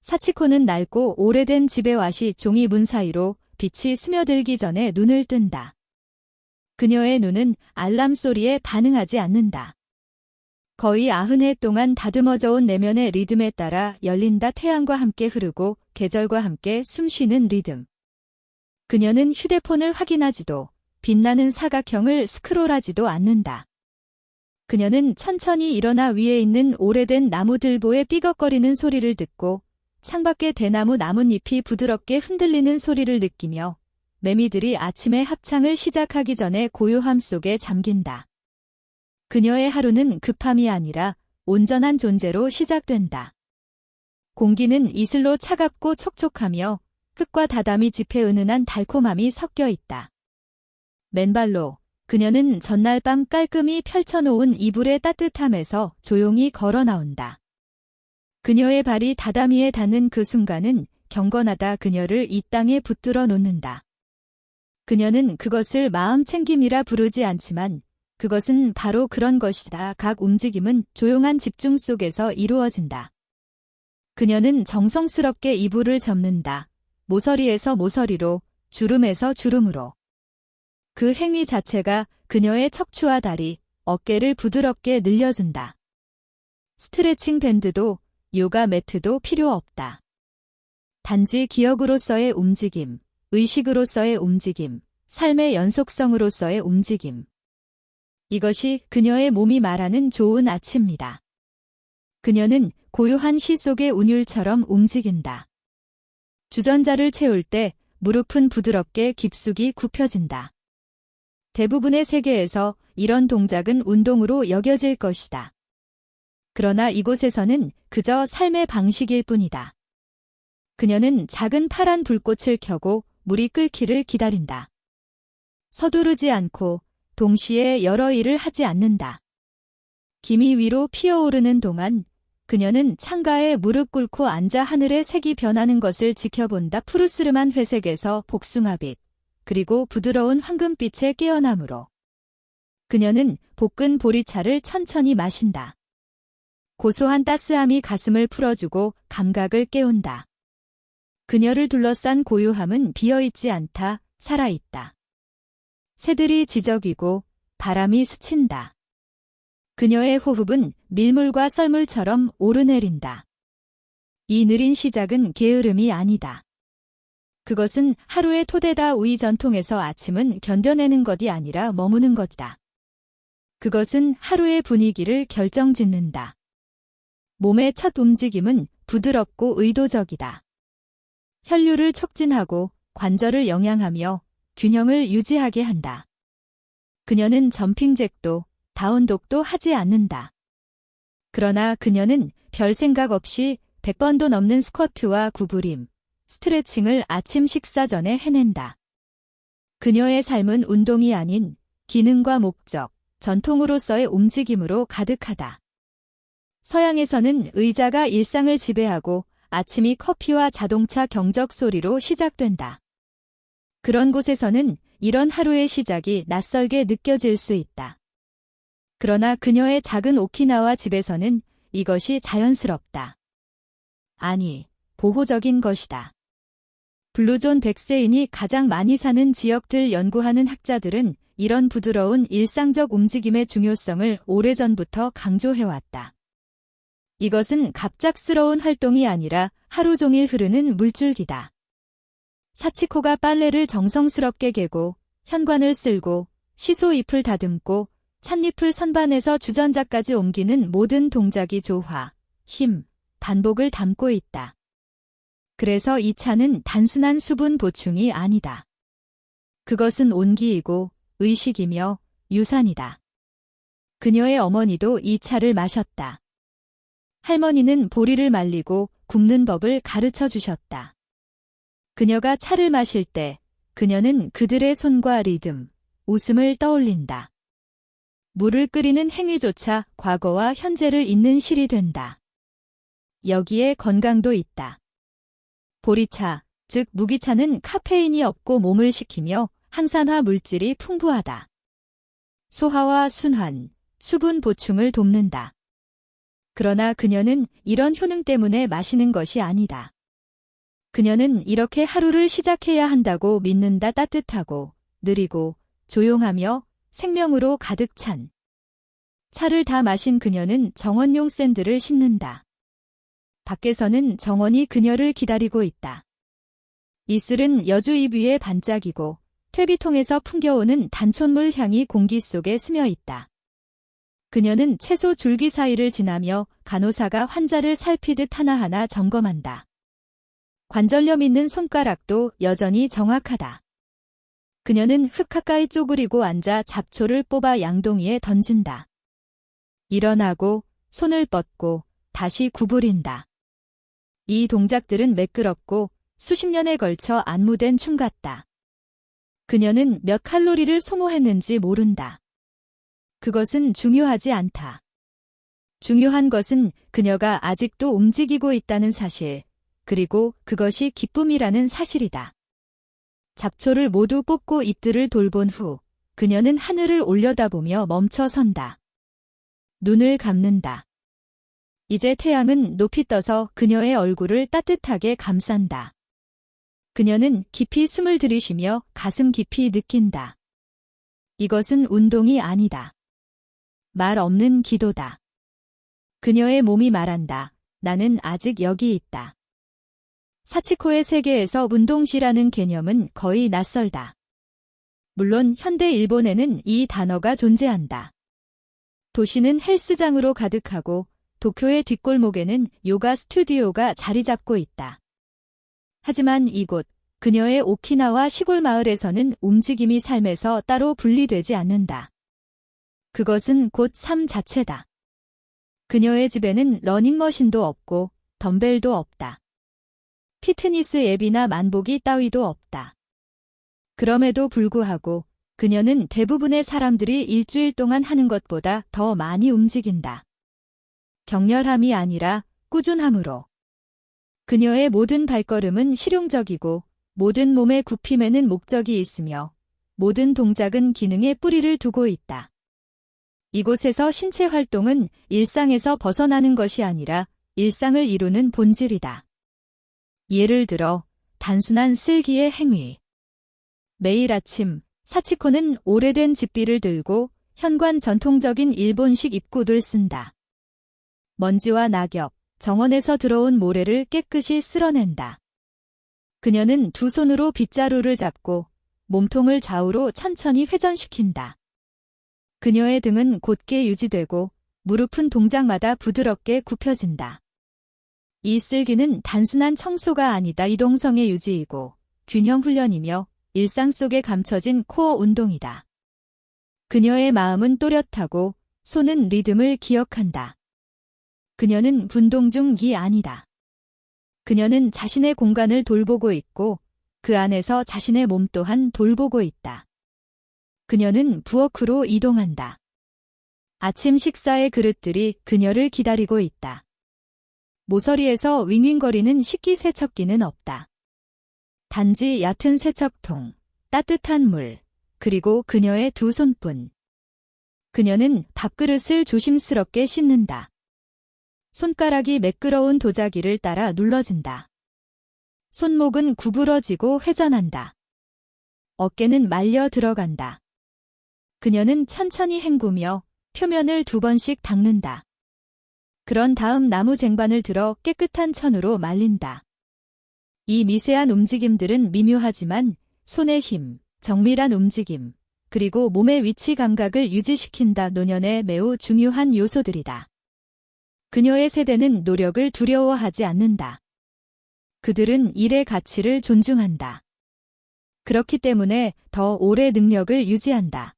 사치코는 낡고 오래된 집의 와시 종이 문 사이로 빛이 스며들기 전에 눈을 뜬다. 그녀의 눈은 알람 소리에 반응하지 않는다. 거의 90해 동안 다듬어져 온 내면의 리듬에 따라 열린다. 태양과 함께 흐르고 계절과 함께 숨쉬는 리듬. 그녀는 휴대폰을 확인하지도 빛나는 사각형을 스크롤하지도 않는다. 그녀는 천천히 일어나 위에 있는 오래된 나무들보의 삐걱거리는 소리를 듣고 창밖의 대나무 나뭇잎이 부드럽게 흔들리는 소리를 느끼며 매미들이 아침의 합창을 시작하기 전에 고요함 속에 잠긴다. 그녀의 하루는 급함이 아니라 온전한 존재로 시작된다. 공기는 이슬로 차갑고 촉촉하며 흙과 다담이 짚에 은은한 달콤함이 섞여 있다. 맨발로 그녀는 전날 밤 깔끔히 펼쳐놓은 이불의 따뜻함에서 조용히 걸어 나온다. 그녀의 발이 다다미에 닿는 그 순간은 경건하다. 그녀를 이 땅에 붙들어 놓는다. 그녀는 그것을 마음 챙김이라 부르지 않지만 그것은 바로 그런 것이다. 각 움직임은 조용한 집중 속에서 이루어진다. 그녀는 정성스럽게 이불을 접는다. 모서리에서 모서리로, 주름에서 주름으로. 그 행위 자체가 그녀의 척추와 다리, 어깨를 부드럽게 늘려준다. 스트레칭 밴드도 요가 매트도 필요 없다. 단지 기억으로서의 움직임, 의식으로서의 움직임, 삶의 연속성으로서의 움직임. 이것이 그녀의 몸이 말하는 좋은 아침이다. 그녀는 고요한 시 속의 운율처럼 움직인다. 주전자를 채울 때 무릎은 부드럽게 깊숙이 굽혀진다. 대부분의 세계에서 이런 동작은 운동으로 여겨질 것이다. 그러나 이곳에서는 그저 삶의 방식일 뿐이다. 그녀는 작은 파란 불꽃을 켜고 물이 끓기를 기다린다. 서두르지 않고 동시에 여러 일을 하지 않는다. 김이 위로 피어오르는 동안 그녀는 창가에 무릎 꿇고 앉아 하늘의 색이 변하는 것을 지켜본다. 푸르스름한 회색에서 복숭아빛, 그리고 부드러운 황금빛의 깨어남으로. 그녀는 볶은 보리차를 천천히 마신다. 고소한 따스함이 가슴을 풀어주고 감각을 깨운다. 그녀를 둘러싼 고요함은 비어있지 않다, 살아있다. 새들이 지저귀고 바람이 스친다. 그녀의 호흡은 밀물과 썰물처럼 오르내린다. 이 느린 시작은 게으름이 아니다. 그것은 하루의 토대다. 우리 전통에서 아침은 견뎌내는 것이 아니라 머무는 것이다. 그것은 하루의 분위기를 결정짓는다. 몸의 첫 움직임은 부드럽고 의도적이다. 혈류를 촉진하고 관절을 영양하며 균형을 유지하게 한다. 그녀는 점핑잭도 다운독도 하지 않는다. 그러나 그녀는 별 생각 없이 100번도 넘는 스쿼트와 구부림, 스트레칭을 아침 식사 전에 해낸다. 그녀의 삶은 운동이 아닌 기능과 목적, 전통으로서의 움직임으로 가득하다. 서양에서는 의자가 일상을 지배하고 아침이 커피와 자동차 경적 소리로 시작된다. 그런 곳에서는 이런 하루의 시작이 낯설게 느껴질 수 있다. 그러나 그녀의 작은 오키나와 집에서는 이것이 자연스럽다. 아니, 보호적인 것이다. 블루존 백세인이 가장 많이 사는 지역들 연구하는 학자들은 이런 부드러운 일상적 움직임의 중요성을 오래전부터 강조해왔다. 이것은 갑작스러운 활동이 아니라 하루 종일 흐르는 물줄기다. 사치코가 빨래를 정성스럽게 개고 현관을 쓸고 시소 잎을 다듬고 찻잎을 선반에서 주전자까지 옮기는 모든 동작이 조화, 힘, 반복을 담고 있다. 그래서 이 차는 단순한 수분 보충이 아니다. 그것은 온기이고 의식이며 유산이다. 그녀의 어머니도 이 차를 마셨다. 할머니는 보리를 말리고 굽는 법을 가르쳐 주셨다. 그녀가 차를 마실 때 그녀는 그들의 손과 리듬, 웃음을 떠올린다. 물을 끓이는 행위조차 과거와 현재를 잇는 실이 된다. 여기에 건강도 있다. 보리차, 즉 무기차는 카페인이 없고 몸을 식히며 항산화 물질이 풍부하다. 소화와 순환, 수분 보충을 돕는다. 그러나 그녀는 이런 효능 때문에 마시는 것이 아니다. 그녀는 이렇게 하루를 시작해야 한다고 믿는다. 따뜻하고 느리고 조용하며 생명으로 가득 찬 차를 다 마신 그녀는 정원용 샌드를 신는다. 밖에서는 정원이 그녀를 기다리고 있다. 이슬은 여주 잎 위에 반짝이고 퇴비통에서 풍겨오는 단촛물 향이 공기 속에 스며 있다. 그녀는 채소 줄기 사이를 지나며 간호사가 환자를 살피듯 하나하나 점검한다. 관절염 있는 손가락도 여전히 정확하다. 그녀는 흙 가까이 쪼그리고 앉아 잡초를 뽑아 양동이에 던진다. 일어나고 손을 뻗고 다시 구부린다. 이 동작들은 매끄럽고 수십 년에 걸쳐 안무된 춤 같다. 그녀는 몇 칼로리를 소모했는지 모른다. 그것은 중요하지 않다. 중요한 것은 그녀가 아직도 움직이고 있다는 사실, 그리고 그것이 기쁨이라는 사실이다. 잡초를 모두 뽑고 잎들을 돌본 후 그녀는 하늘을 올려다보며 멈춰 선다. 눈을 감는다. 이제 태양은 높이 떠서 그녀의 얼굴을 따뜻하게 감싼다. 그녀는 깊이 숨을 들이쉬며 가슴 깊이 느낀다. 이것은 운동이 아니다. 말 없는 기도다. 그녀의 몸이 말한다. 나는 아직 여기 있다. 사치코의 세계에서 운동시라는 개념은 거의 낯설다. 물론 현대 일본에는 이 단어가 존재한다. 도시는 헬스장으로 가득하고 도쿄의 뒷골목에는 요가 스튜디오가 자리 잡고 있다. 하지만 이곳, 그녀의 오키나와 시골 마을에서는 움직임이 삶에서 따로 분리되지 않는다. 그것은 곧 삶 자체다. 그녀의 집에는 러닝머신도 없고 덤벨도 없다. 피트니스 앱이나 만보기 따위도 없다. 그럼에도 불구하고 그녀는 대부분의 사람들이 일주일 동안 하는 것보다 더 많이 움직인다. 격렬함이 아니라 꾸준함으로. 그녀의 모든 발걸음은 실용적이고 모든 몸의 굽힘에는 목적이 있으며 모든 동작은 기능에 뿌리를 두고 있다. 이곳에서 신체 활동은 일상에서 벗어나는 것이 아니라 일상을 이루는 본질이다. 예를 들어 단순한 쓸기의 행위. 매일 아침 사치코는 오래된 집비를 들고 현관 전통적인 일본식 입구를 쓴다. 먼지와 낙엽, 정원에서 들어온 모래를 깨끗이 쓸어낸다. 그녀는 두 손으로 빗자루를 잡고 몸통을 좌우로 천천히 회전시킨다. 그녀의 등은 곧게 유지되고 무릎은 동작마다 부드럽게 굽혀진다. 이 쓸기는 단순한 청소가 아니다. 이동성의 유지이고 균형 훈련이며 일상 속에 감춰진 코어 운동이다. 그녀의 마음은 또렷하고 손은 리듬을 기억한다. 그녀는 분동 중이 아니다. 그녀는 자신의 공간을 돌보고 있고 그 안에서 자신의 몸 또한 돌보고 있다. 그녀는 부엌으로 이동한다. 아침 식사의 그릇들이 그녀를 기다리고 있다. 모서리에서 윙윙거리는 식기세척기는 없다. 단지 얕은 세척통, 따뜻한 물, 그리고 그녀의 두 손뿐. 그녀는 밥그릇을 조심스럽게 씻는다. 손가락이 매끄러운 도자기를 따라 눌러진다. 손목은 구부러지고 회전한다. 어깨는 말려 들어간다. 그녀는 천천히 헹구며 표면을 2번씩 닦는다. 그런 다음 나무 쟁반을 들어 깨끗한 천으로 말린다. 이 미세한 움직임들은 미묘하지만 손의 힘, 정밀한 움직임, 그리고 몸의 위치 감각을 유지시킨다. 노년의 매우 중요한 요소들이다. 그녀의 세대는 노력을 두려워하지 않는다. 그들은 일의 가치를 존중한다. 그렇기 때문에 더 오래 능력을 유지한다.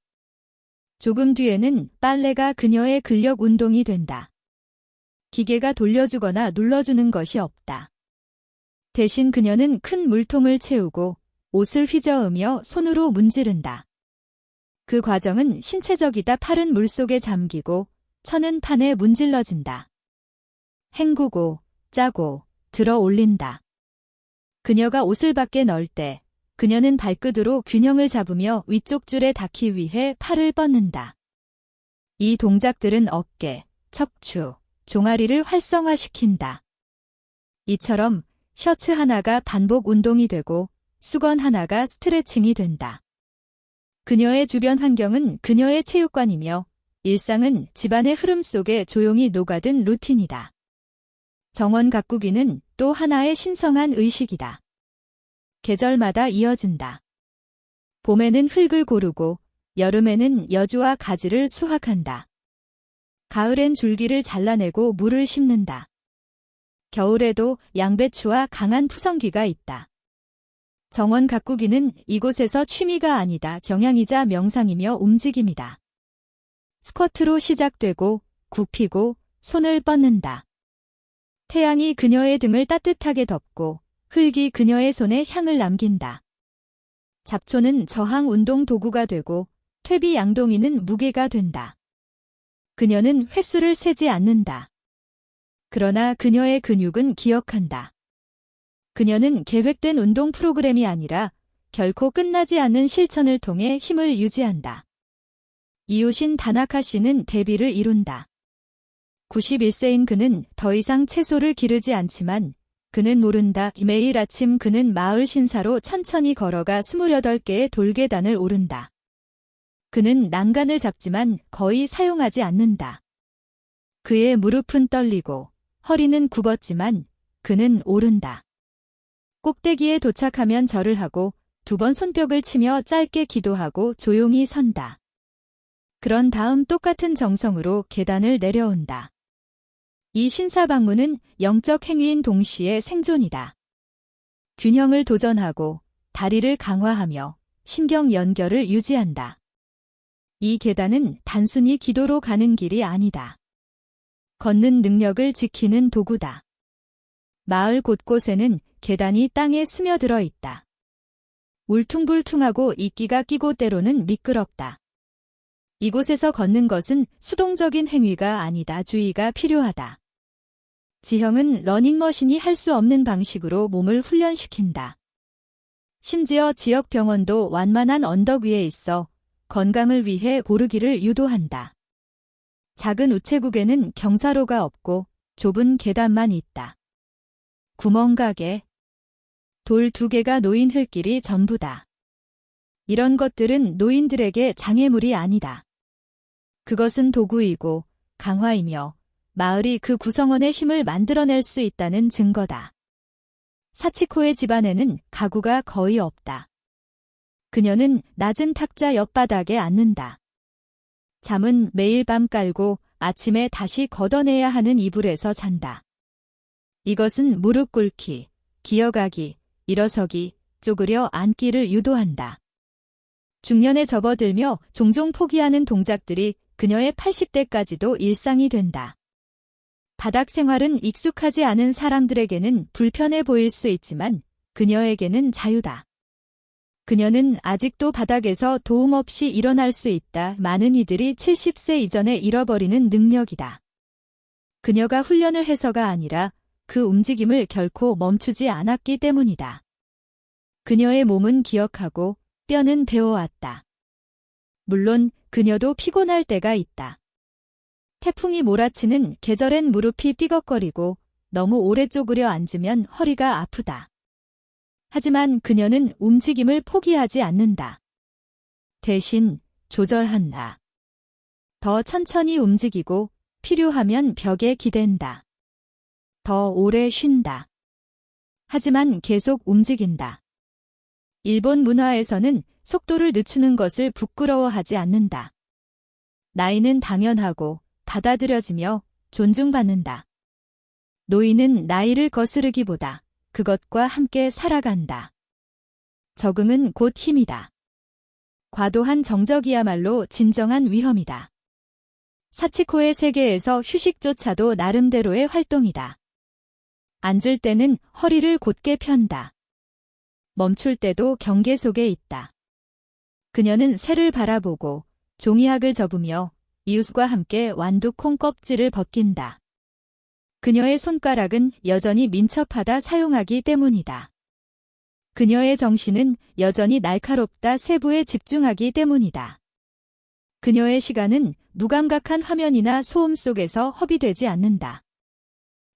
조금 뒤에는 빨래가 그녀의 근력 운동이 된다. 기계가 돌려주거나 눌러주는 것이 없다. 대신 그녀는 큰 물통을 채우고 옷을 휘저으며 손으로 문지른다. 그 과정은 신체적이다. 팔은 물속에 잠기고 천은 판에 문질러진다. 헹구고 짜고 들어 올린다. 그녀가 옷을 밖에 넣을 때 그녀는 발끝으로 균형을 잡으며 위쪽 줄에 닿기 위해 팔을 뻗는다. 이 동작들은 어깨, 척추, 종아리를 활성화시킨다. 이처럼 셔츠 하나가 반복 운동이 되고 수건 하나가 스트레칭이 된다. 그녀의 주변 환경은 그녀의 체육관이며 일상은 집안의 흐름 속에 조용히 녹아든 루틴이다. 정원 가꾸기는 또 하나의 신성한 의식이다. 계절마다 이어진다. 봄에는 흙을 고르고 여름에는 여주와 가지를 수확한다. 가을엔 줄기를 잘라내고 물을 심는다. 겨울에도 양배추와 강한 푸성귀가 있다. 정원 가꾸기는 이곳에서 취미가 아니다 정향이자 명상이며 움직임이다. 스쿼트로 시작되고 굽히고 손을 뻗는다. 태양이 그녀의 등을 따뜻하게 덮고 흙이 그녀의 손에 향을 남긴다. 잡초는 저항 운동 도구가 되고 퇴비 양동이는 무게가 된다. 그녀는 횟수를 세지 않는다. 그러나 그녀의 근육은 기억한다. 그녀는 계획된 운동 프로그램이 아니라 결코 끝나지 않는 실천을 통해 힘을 유지한다. 이웃인 다나카 씨는 대비를 이룬다. 91세인 그는 더 이상 채소를 기르지 않지만 그는 모른다. 매일 아침 그는 마을 신사로 천천히 걸어가 28개의 돌계단을 오른다. 그는 난간을 잡지만 거의 사용하지 않는다. 그의 무릎은 떨리고 허리는 굽었지만 그는 오른다. 꼭대기에 도착하면 절을 하고 2번 손뼉을 치며 짧게 기도하고 조용히 선다. 그런 다음 똑같은 정성으로 계단을 내려온다. 이 신사 방문은 영적 행위인 동시에 생존이다. 균형을 도전하고 다리를 강화하며 신경 연결을 유지한다. 이 계단은 단순히 기도로 가는 길이 아니다. 걷는 능력을 지키는 도구다. 마을 곳곳에는 계단이 땅에 스며들어 있다. 울퉁불퉁하고 이끼가 끼고 때로는 미끄럽다. 이곳에서 걷는 것은 수동적인 행위가 아니다. 주의가 필요하다. 지형은 러닝머신이 할 수 없는 방식으로 몸을 훈련시킨다. 심지어 지역 병원도 완만한 언덕 위에 있어 건강을 위해 고르기를 유도한다. 작은 우체국에는 경사로가 없고 좁은 계단만 있다. 구멍가게, 돌 2개가 놓인 흙길이 전부다. 이런 것들은 노인들에게 장애물이 아니다. 그것은 도구이고 강화이며 마을이 그 구성원의 힘을 만들어낼 수 있다는 증거다. 사치코의 집안에는 가구가 거의 없다. 그녀는 낮은 탁자 옆바닥에 앉는다. 잠은 매일 밤 깔고 아침에 다시 걷어내야 하는 이불에서 잔다. 이것은 무릎 꿇기, 기어가기, 일어서기, 쪼그려 앉기를 유도한다. 중년에 접어들며 종종 포기하는 동작들이 그녀의 80대까지도 일상이 된다. 바닥 생활은 익숙하지 않은 사람들에게는 불편해 보일 수 있지만 그녀에게는 자유다. 그녀는 아직도 바닥에서 도움 없이 일어날 수 있다. 많은 이들이 70세 이전에 잃어버리는 능력이다. 그녀가 훈련을 해서가 아니라 그 움직임을 결코 멈추지 않았기 때문이다. 그녀의 몸은 기억하고 뼈는 배워왔다. 물론 그녀도 피곤할 때가 있다. 태풍이 몰아치는 계절엔 무릎이 삐걱거리고 너무 오래 쪼그려 앉으면 허리가 아프다. 하지만 그녀는 움직임을 포기하지 않는다. 대신 조절한다. 더 천천히 움직이고 필요하면 벽에 기댄다. 더 오래 쉰다. 하지만 계속 움직인다. 일본 문화에서는 속도를 늦추는 것을 부끄러워하지 않는다. 나이는 당연하고 받아들여지며 존중받는다. 노인은 나이를 거스르기보다 그것과 함께 살아간다. 적응은 곧 힘이다. 과도한 정적이야말로 진정한 위험이다. 사치코의 세계에서 휴식조차도 나름대로의 활동이다. 앉을 때는 허리를 곧게 편다. 멈출 때도 경계 속에 있다. 그녀는 새를 바라보고 종이학을 접으며 이웃과 함께 완두콩 껍질을 벗긴다. 그녀의 손가락은 여전히 민첩하다 사용하기 때문이다. 그녀의 정신은 여전히 날카롭다 세부에 집중하기 때문이다. 그녀의 시간은 무감각한 화면이나 소음 속에서 허비되지 않는다.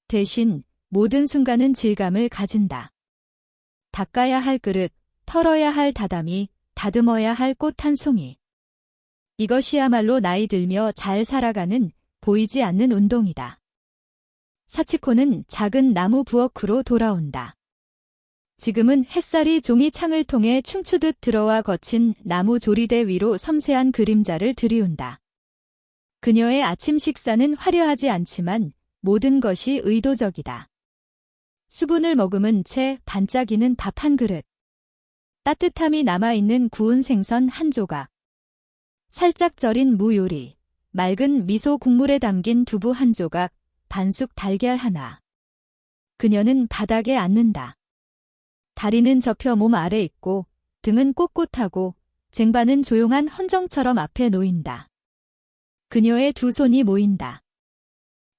대신 모든 순간은 질감을 가진다. 닦아야 할 그릇, 털어야 할 다다미, 다듬어야 할 꽃 한 송이. 이것이야말로 나이 들며 잘 살아가는 보이지 않는 운동이다. 사치코는 작은 나무 부엌으로 돌아온다. 지금은 햇살이 종이 창을 통해 춤추듯 들어와 거친 나무 조리대 위로 섬세한 그림자를 들이운다. 그녀의 아침 식사는 화려하지 않지만 모든 것이 의도적이다. 수분을 머금은 채 반짝이는 밥 한 그릇. 따뜻함이 남아있는 구운 생선 한 조각. 살짝 절인 무 요리. 맑은 미소 국물에 담긴 두부 한 조각. 반숙 달걀 하나. 그녀는 바닥에 앉는다. 다리는 접혀 몸 아래 있고 등은 꼿꼿하고 쟁반은 조용한 헌정처럼 앞에 놓인다. 그녀의 두 손이 모인다.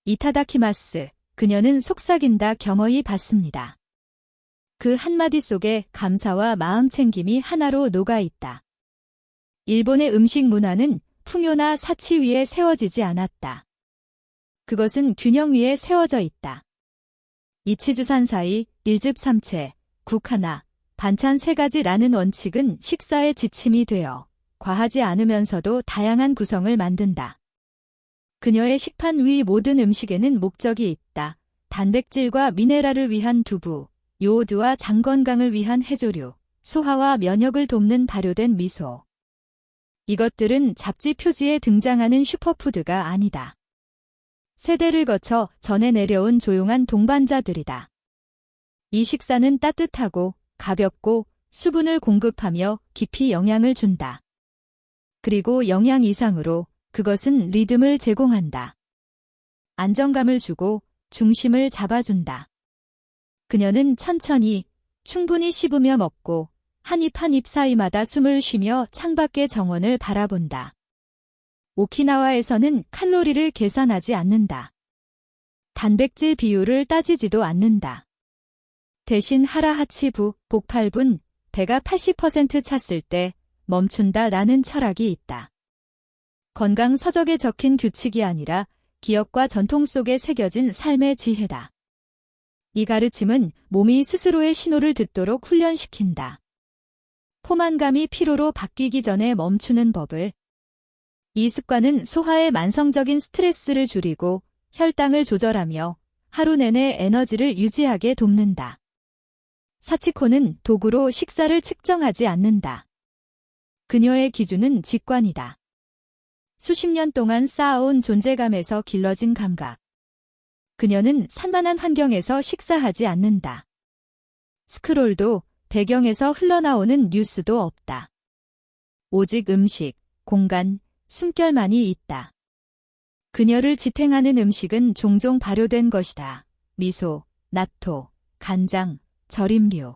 이타다키마스. 그녀는 속삭인다 겸허히 받습니다. 그 한마디 속에 감사와 마음챙김이 하나로 녹아있다. 일본의 음식 문화는 풍요나 사치 위에 세워지지 않았다. 그것은 균형 위에 세워져 있다. 이치주산 사이, 1즙 3채, 국 하나, 반찬 3가지라는 원칙은 식사의 지침이 되어 과하지 않으면서도 다양한 구성을 만든다. 그녀의 식판 위 모든 음식에는 목적이 있다. 단백질과 미네랄을 위한 두부, 요오드와 장 건강을 위한 해조류, 소화와 면역을 돕는 발효된 미소. 이것들은 잡지 표지에 등장하는 슈퍼푸드가 아니다. 세대를 거쳐 전해 내려온 조용한 동반자들이다. 이 식사는 따뜻하고 가볍고 수분을 공급하며 깊이 영양을 준다. 그리고 영양 이상으로 그것은 리듬을 제공한다. 안정감을 주고 중심을 잡아준다. 그녀는 천천히 충분히 씹으며 먹고 한 입 한 입 사이마다 숨을 쉬며 창밖의 정원을 바라본다. 오키나와에서는 칼로리를 계산하지 않는다. 단백질 비율을 따지지도 않는다. 대신 하라하치부, 복팔분, 배가 80% 찼을 때 멈춘다라는 철학이 있다. 건강 서적에 적힌 규칙이 아니라 기억과 전통 속에 새겨진 삶의 지혜다. 이 가르침은 몸이 스스로의 신호를 듣도록 훈련시킨다. 포만감이 피로로 바뀌기 전에 멈추는 법을. 이 습관은 소화의 만성적인 스트레스를 줄이고 혈당을 조절하며 하루 내내 에너지를 유지하게 돕는다. 사치코는 도구로 식사를 측정하지 않는다. 그녀의 기준은 직관이다. 수십 년 동안 쌓아온 존재감에서 길러진 감각. 그녀는 산만한 환경에서 식사하지 않는다. 스크롤도 배경에서 흘러나오는 뉴스도 없다. 오직 음식, 공간, 숨결만이 있다. 그녀를 지탱하는 음식은 종종 발효된 것이다. 미소, 나토, 간장, 절임류.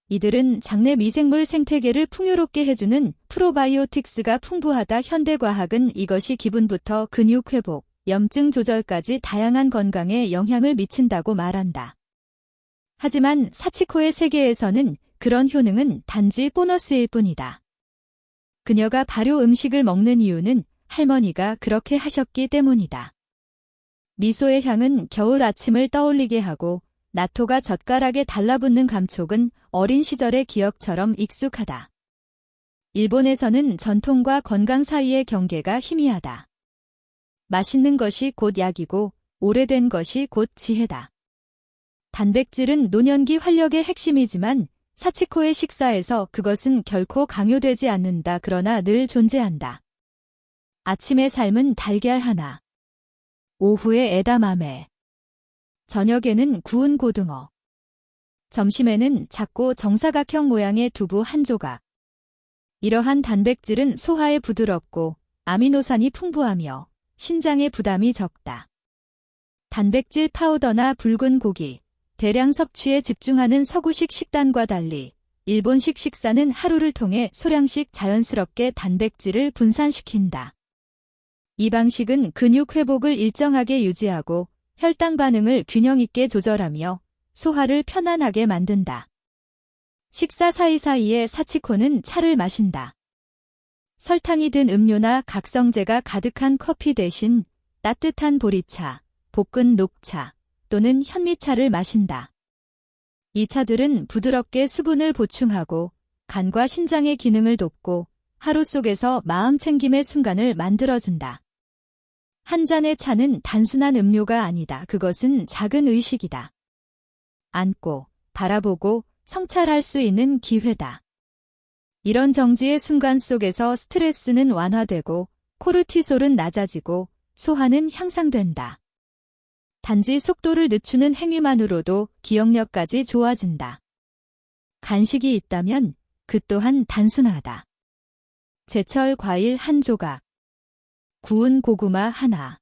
이들은 장내 미생물 생태계를 풍요롭게 해주는 프로바이오틱스가 풍부하다. 현대과학은 이것이 기분부터 근육 회복, 염증 조절까지 다양한 건강에 영향을 미친다고 말한다. 하지만 사치코의 세계에서는 그런 효능은 단지 보너스일 뿐이다. 그녀가 발효 음식을 먹는 이유는 할머니가 그렇게 하셨기 때문이다. 미소의 향은 겨울 아침을 떠올리게 하고 나토가 젓가락에 달라붙는 감촉은 어린 시절의 기억처럼 익숙하다. 일본에서는 전통과 건강 사이의 경계가 희미하다. 맛있는 것이 곧 약이고 오래된 것이 곧 지혜다. 단백질은 노년기 활력의 핵심이지만 사치코의 식사에서 그것은 결코 강요되지 않는다. 그러나 늘 존재한다. 아침의 삶은 달걀 하나. 오후에 에다마메. 저녁에는 구운 고등어. 점심에는 작고 정사각형 모양의 두부 한 조각. 이러한 단백질은 소화에 부드럽고 아미노산이 풍부하며 신장의 부담이 적다. 단백질 파우더나 붉은 고기, 대량 섭취에 집중하는 서구식 식단과 달리 일본식 식사는 하루를 통해 소량씩 자연스럽게 단백질을 분산시킨다. 이 방식은 근육 회복을 일정하게 유지하고 혈당 반응을 균형 있게 조절하며 소화를 편안하게 만든다. 식사 사이사이에 사치코는 차를 마신다. 설탕이 든 음료나 각성제가 가득한 커피 대신 따뜻한 보리차, 볶은 녹차 또는 현미차를 마신다. 이 차들은 부드럽게 수분을 보충하고 간과 신장의 기능을 돕고 하루 속에서 마음 챙김의 순간을 만들어준다. 한 잔의 차는 단순한 음료가 아니다. 그것은 작은 의식이다. 앉고, 바라보고, 성찰할 수 있는 기회다. 이런 정지의 순간 속에서 스트레스는 완화되고, 코르티솔은 낮아지고, 소화는 향상된다. 단지 속도를 늦추는 행위만으로도 기억력까지 좋아진다. 간식이 있다면 그 또한 단순하다. 제철 과일 한 조각, 구운 고구마 하나,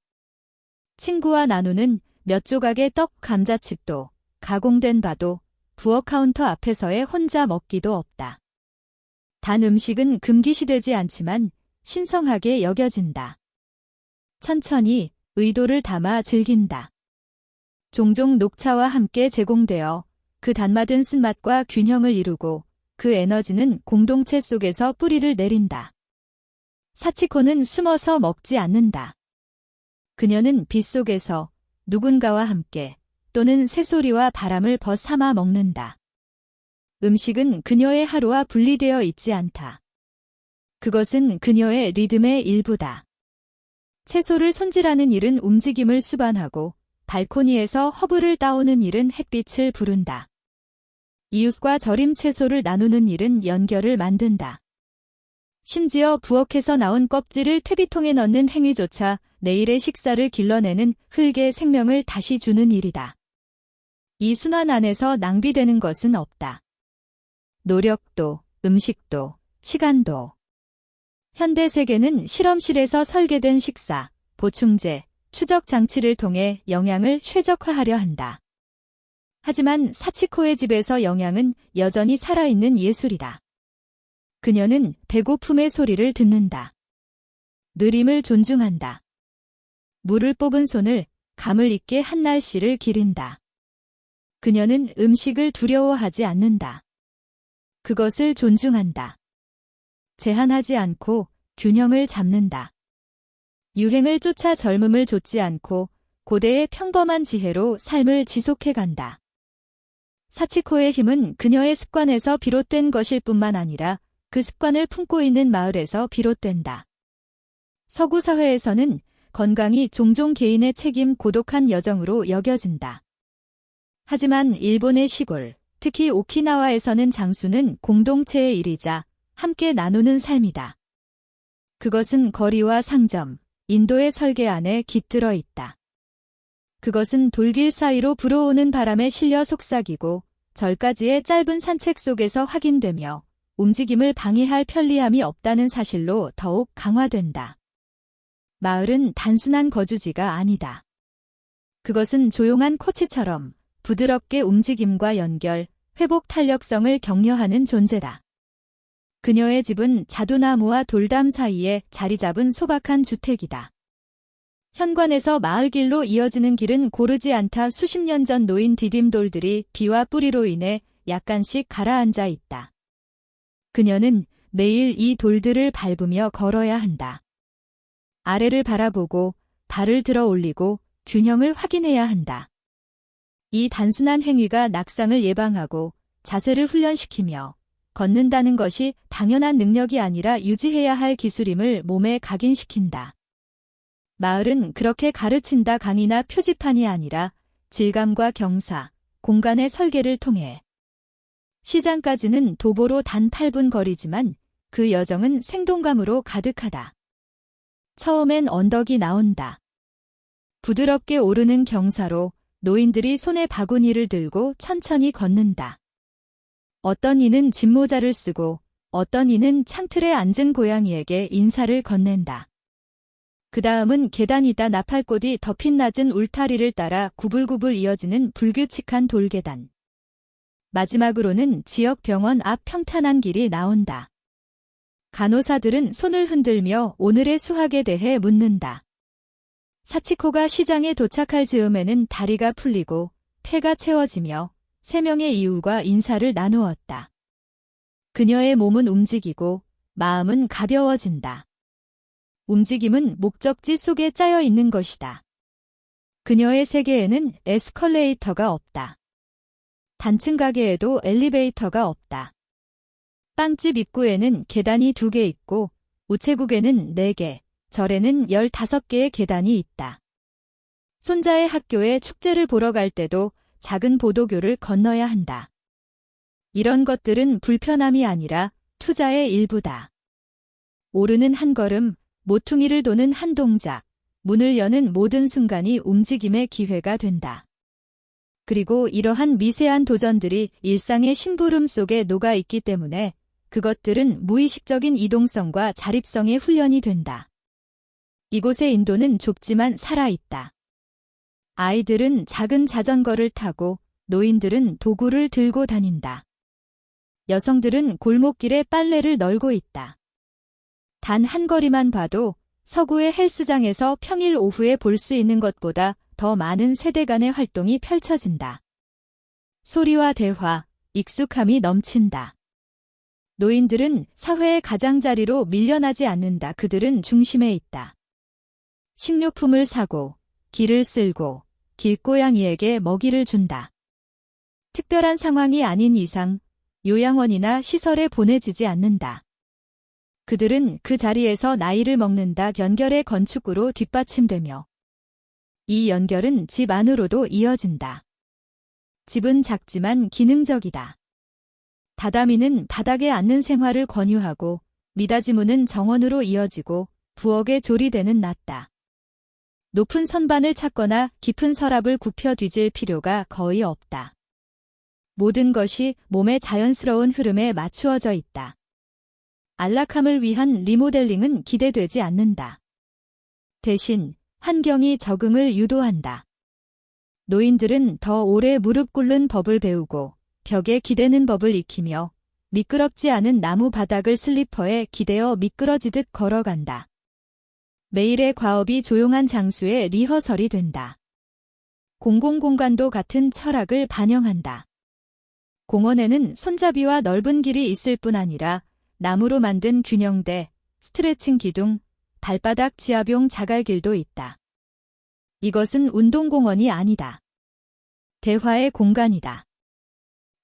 친구와 나누는 몇 조각의 떡 감자칩도, 가공된 바도, 부엌 카운터 앞에서의 혼자 먹기도 없다. 단 음식은 금기시되지 않지만 신성하게 여겨진다. 천천히 의도를 담아 즐긴다. 종종 녹차와 함께 제공되어 그 단맛은 쓴맛과 균형을 이루고 그 에너지는 공동체 속에서 뿌리를 내린다. 사치코는 숨어서 먹지 않는다. 그녀는 빛 속에서 누군가와 함께 또는 새소리와 바람을 벗삼아 먹는다. 음식은 그녀의 하루와 분리되어 있지 않다. 그것은 그녀의 리듬의 일부다. 채소를 손질하는 일은 움직임을 수반하고 발코니에서 허브를 따오는 일은 햇빛을 부른다. 이웃과 절임 채소를 나누는 일은 연결을 만든다. 심지어 부엌에서 나온 껍질을 퇴비통에 넣는 행위조차 내일의 식사를 길러내는 흙의 생명을 다시 주는 일이다. 이 순환 안에서 낭비되는 것은 없다. 노력도, 음식도, 시간도. 현대 세계는 실험실에서 설계된 식사, 보충제, 추적 장치를 통해 영양을 최적화하려 한다. 하지만 사치코의 집에서 영양은 여전히 살아있는 예술이다. 그녀는 배고픔의 소리를 듣는다. 느림을 존중한다. 물을 뽑은 손을 감을 잇게 한 날씨를 기린다. 그녀는 음식을 두려워하지 않는다. 그것을 존중한다. 제한하지 않고 균형을 잡는다. 유행을 쫓아 젊음을 좇지 않고 고대의 평범한 지혜로 삶을 지속해간다. 사치코의 힘은 그녀의 습관에서 비롯된 것일 뿐만 아니라 그 습관을 품고 있는 마을에서 비롯된다. 서구 사회에서는 건강이 종종 개인의 책임 고독한 여정으로 여겨진다. 하지만 일본의 시골, 특히 오키나와에서는 장수는 공동체의 일이자 함께 나누는 삶이다. 그것은 거리와 상점, 인도의 설계 안에 깃들어 있다. 그것은 돌길 사이로 불어오는 바람에 실려 속삭이고 절까지의 짧은 산책 속에서 확인되며 움직임을 방해할 편리함이 없다는 사실로 더욱 강화된다. 마을은 단순한 거주지가 아니다. 그것은 조용한 코치처럼 부드럽게 움직임과 연결, 회복 탄력성을 격려하는 존재다. 그녀의 집은 자두나무와 돌담 사이에 자리 잡은 소박한 주택이다. 현관에서 마을길로 이어지는 길은 고르지 않다. 수십 년 전 놓인 디딤돌들이 비와 뿌리로 인해 약간씩 가라앉아 있다. 그녀는 매일 이 돌들을 밟으며 걸어야 한다. 아래를 바라보고 발을 들어 올리고 균형을 확인해야 한다. 이 단순한 행위가 낙상을 예방하고 자세를 훈련시키며 걷는다는 것이 당연한 능력이 아니라 유지해야 할 기술임을 몸에 각인시킨다. 마을은 그렇게 가르친다 강의나 표지판이 아니라 질감과 경사, 공간의 설계를 통해. 시장까지는 도보로 단 8분 거리지만 그 여정은 생동감으로 가득하다. 처음엔 언덕이 나온다. 부드럽게 오르는 경사로 노인들이 손에 바구니를 들고 천천히 걷는다. 어떤 이는 집모자를 쓰고 어떤 이는 창틀에 앉은 고양이에게 인사를 건넨다. 그 다음은 계단이다. 나팔꽃이 덮인 낮은 울타리를 따라 구불구불 이어지는 불규칙한 돌계단. 마지막으로는 지역 병원 앞 평탄한 길이 나온다. 간호사들은 손을 흔들며 오늘의 수학에 대해 묻는다. 사치코가 시장에 도착할 즈음에는 다리가 풀리고 폐가 채워지며 3명의 이웃과 인사를 나누었다. 그녀의 몸은 움직이고 마음은 가벼워진다. 움직임은 목적지 속에 짜여 있는 것이다. 그녀의 세계에는 에스컬레이터가 없다. 단층 가게에도 엘리베이터가 없다. 빵집 입구에는 계단이 2개 있고 우체국에는 4개, 절에는 15개의 계단이 있다. 손자의 학교에 축제를 보러 갈 때도 작은 보도교를 건너야 한다. 이런 것들은 불편함이 아니라 투자의 일부다. 오르는 한 걸음, 모퉁이를 도는 한 동작, 문을 여는 모든 순간이 움직임의 기회가 된다. 그리고 이러한 미세한 도전들이 일상의 심부름 속에 녹아 있기 때문에 그것들은 무의식적인 이동성과 자립성의 훈련이 된다. 이곳의 인도는 좁지만 살아있다. 아이들은 작은 자전거를 타고 노인들은 도구를 들고 다닌다. 여성들은 골목길에 빨래를 널고 있다. 단 한 거리만 봐도 서구의 헬스장에서 평일 오후에 볼 수 있는 것보다 더 많은 세대 간의 활동이 펼쳐진다. 소리와 대화, 익숙함이 넘친다. 노인들은 사회의 가장자리로 밀려나지 않는다. 그들은 중심에 있다. 식료품을 사고, 길을 쓸고, 길고양이에게 먹이를 준다. 특별한 상황이 아닌 이상 요양원이나 시설에 보내지지 않는다. 그들은 그 자리에서 나이를 먹는다. 연결의 건축으로 뒷받침되며 이 연결은 집 안으로도 이어진다. 집은 작지만 기능적이다. 다다미는 바닥에 앉는 생활을 권유하고 미다지무는 정원으로 이어지고 부엌에 조리대는 낮다. 높은 선반을 찾거나 깊은 서랍을 굽혀 뒤질 필요가 거의 없다. 모든 것이 몸의 자연스러운 흐름에 맞추어져 있다. 안락함을 위한 리모델링은 기대되지 않는다. 대신 환경이 적응을 유도한다. 노인들은 더 오래 무릎 꿇는 법을 배우고 벽에 기대는 법을 익히며 미끄럽지 않은 나무 바닥을 슬리퍼에 기대어 미끄러지듯 걸어간다. 매일의 과업이 조용한 장소에 리허설이 된다. 공공공간도 같은 철학을 반영한다. 공원에는 손잡이와 넓은 길이 있을 뿐 아니라 나무로 만든 균형대, 스트레칭 기둥, 발바닥 지압용 자갈길도 있다. 이것은 운동공원이 아니다. 대화의 공간이다.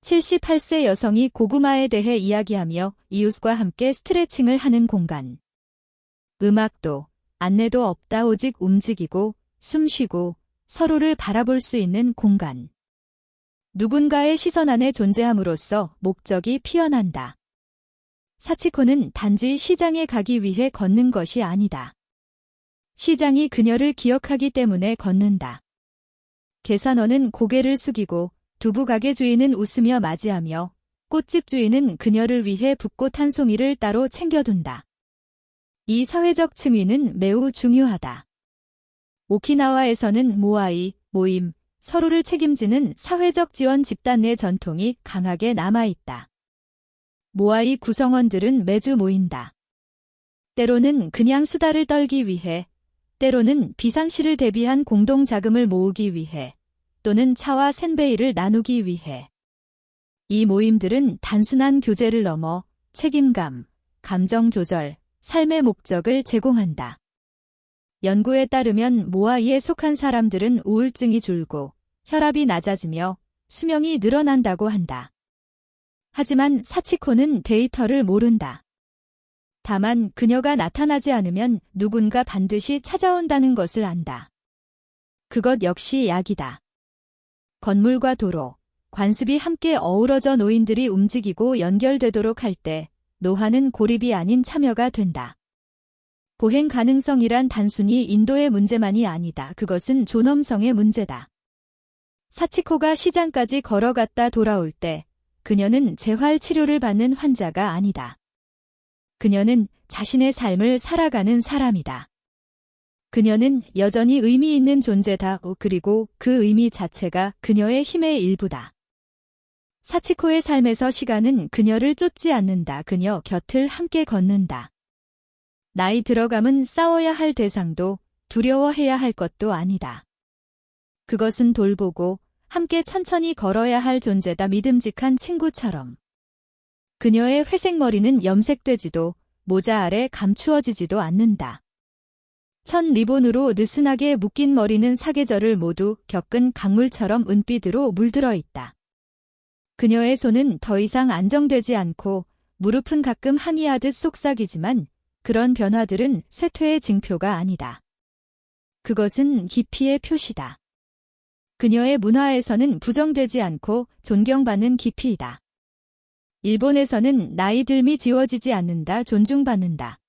78세 여성이 고구마에 대해 이야기하며 이웃과 함께 스트레칭을 하는 공간. 음악도, 안내도 없다. 오직 움직이고, 숨쉬고, 서로를 바라볼 수 있는 공간. 누군가의 시선 안에 존재함으로써 목적이 피어난다. 사치코는 단지 시장에 가기 위해 걷는 것이 아니다. 시장이 그녀를 기억하기 때문에 걷는다. 계산원은 고개를 숙이고 두부 가게 주인은 웃으며 맞이하며 꽃집 주인은 그녀를 위해 붓꽃 한 송이를 따로 챙겨둔다. 이 사회적 층위는 매우 중요하다. 오키나와에서는 모아이, 모임, 서로를 책임지는 사회적 지원 집단 내 전통이 강하게 남아있다. 모아이 구성원들은 매주 모인다. 때로는 그냥 수다를 떨기 위해, 때로는 비상시를 대비한 공동 자금을 모으기 위해, 또는 차와 센베이를 나누기 위해. 이 모임들은 단순한 교제를 넘어 책임감, 감정 조절, 삶의 목적을 제공한다. 연구에 따르면 모아이에 속한 사람들은 우울증이 줄고 혈압이 낮아지며 수명이 늘어난다고 한다. 하지만 사치코는 데이터를 모른다. 다만 그녀가 나타나지 않으면 누군가 반드시 찾아온다는 것을 안다. 그것 역시 약이다. 건물과 도로, 관습이 함께 어우러져 노인들이 움직이고 연결되도록 할 때 노화는 고립이 아닌 참여가 된다. 보행 가능성이란 단순히 인도의 문제만이 아니다. 그것은 존엄성의 문제다. 사치코가 시장까지 걸어갔다 돌아올 때 그녀는 재활 치료를 받는 환자가 아니다. 그녀는 자신의 삶을 살아가는 사람이다. 그녀는 여전히 의미 있는 존재다. 그리고 그 의미 자체가 그녀의 힘의 일부다. 사치코의 삶에서 시간은 그녀를 쫓지 않는다. 그녀 곁을 함께 걷는다. 나이 들어감은 싸워야 할 대상도 두려워해야 할 것도 아니다. 그것은 돌보고 함께 천천히 걸어야 할 존재다. 믿음직한 친구처럼. 그녀의 회색 머리는 염색되지도 모자 아래 감추어지지도 않는다. 천 리본으로 느슨하게 묶인 머리는 사계절을 모두 겪은 강물처럼 은빛으로 물들어 있다. 그녀의 손은 더 이상 안정되지 않고 무릎은 가끔 항의하듯 속삭이지만 그런 변화들은 쇠퇴의 징표가 아니다. 그것은 깊이의 표시다. 그녀의 문화에서는 부정되지 않고 존경받는 깊이이다. 일본에서는 나이 듦이 지워지지 않는다, 존중받는다.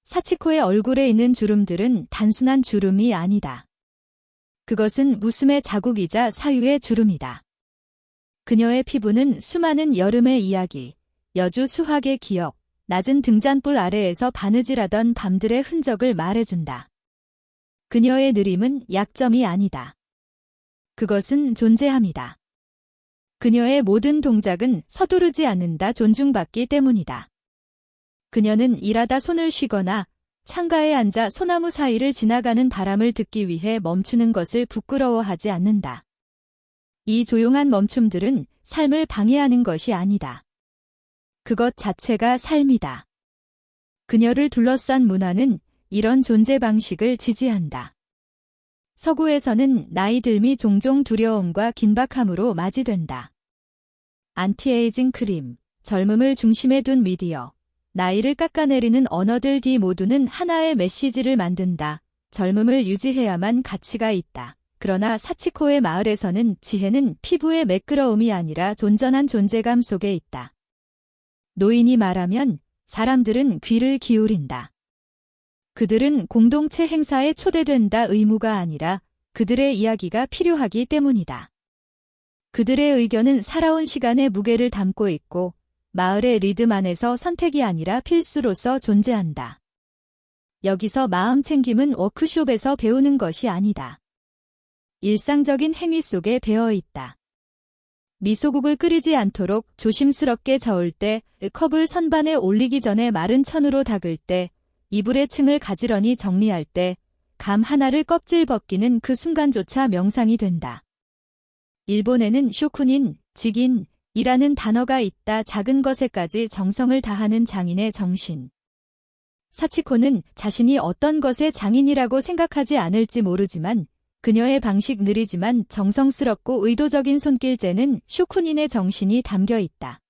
사치코의 얼굴에 있는 주름들은 단순한 주름이 아니다. 그것은 웃음의 자국이자 사유의 주름이다. 그녀의 피부는 수많은 여름의 이야기, 여주 수학의 기억, 낮은 등잔불 아래에서 바느질하던 밤들의 흔적을 말해준다. 그녀의 느림은 약점이 아니다. 그것은 존재함이다. 그녀의 모든 동작은 서두르지 않는다, 존중받기 때문이다. 그녀는 일하다 손을 쉬거나 창가에 앉아 소나무 사이를 지나가는 바람을 듣기 위해 멈추는 것을 부끄러워하지 않는다. 이 조용한 멈춤들은 삶을 방해하는 것이 아니다. 그것 자체가 삶이다. 그녀를 둘러싼 문화는 이런 존재 방식을 지지한다. 서구에서는 나이 듦이 종종 두려움과 긴박함으로 맞이된다. 안티에이징 크림, 젊음을 중심에 둔 미디어, 나이를 깎아내리는 언어들 모두는 하나의 메시지를 만든다. 젊음을 유지해야만 가치가 있다. 그러나 사치코의 마을에서는 지혜는 피부의 매끄러움이 아니라 온전한 존재감 속에 있다. 노인이 말하면 사람들은 귀를 기울인다. 그들은 공동체 행사에 초대된다, 의무가 아니라 그들의 이야기가 필요하기 때문이다. 그들의 의견은 살아온 시간의 무게를 담고 있고 마을의 리듬 안에서 선택이 아니라 필수로서 존재한다. 여기서 마음 챙김은 워크숍에서 배우는 것이 아니다. 일상적인 행위 속에 배어 있다. 미소국을 끓이지 않도록 조심스럽게 저을 때, 컵을 선반에 올리기 전에 마른 천으로 닦을 때, 이불의 층을 가지런히 정리할 때, 감 하나를 껍질 벗기는 그 순간조차 명상이 된다. 일본에는 쇼쿠닌, 직인이라는 단어가 있다. 작은 것에까지 정성을 다하는 장인의 정신. 사치코는 자신이 어떤 것의 장인이라고 생각하지 않을지 모르지만 그녀의 방식 느리지만 정성스럽고 의도적인 손길제는 쇼쿠닌의 정신이 담겨 있다.